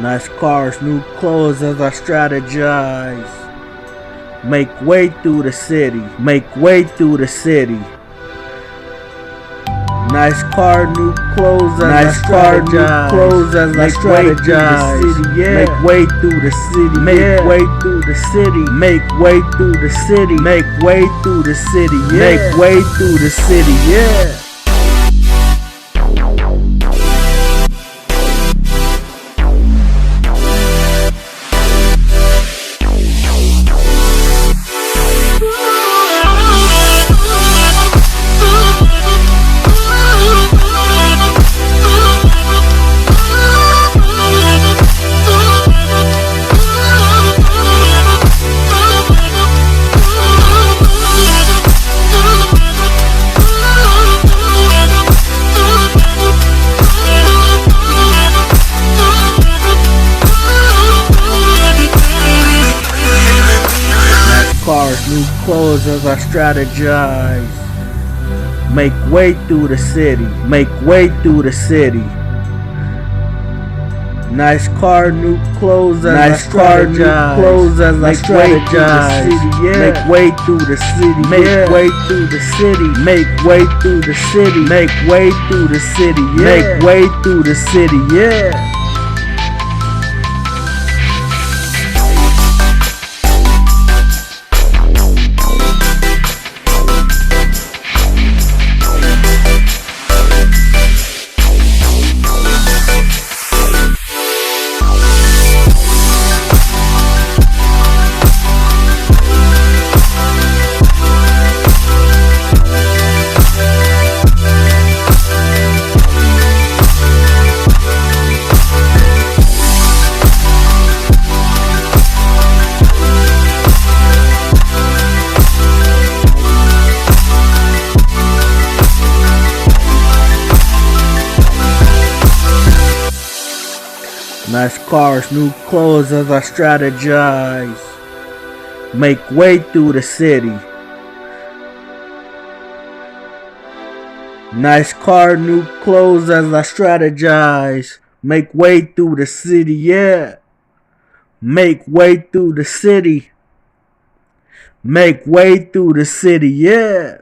Nice cars, new clothes as I strategize. Make way through the city, make way through the city. Nice car, new clothes as I strategize. Make way through the city, yeah. Make way through the city, make way through the city. Make way through the city, make way through the city, yeah. Make way through the city, yeah. Cars, new clothes as I strategize. Make way through the city, make way through the city. Nice car, new clothes as I strategize. Make way through the city, yeah. Make way through the city, make way through the city. Make way through the city, make way through the city, yeah. Make way through the city, yeah. Nice cars, new clothes as I strategize. Make way through the city. Nice car, new clothes as I strategize. Make way through the city, yeah. Make way through the city. Make way through the city, yeah.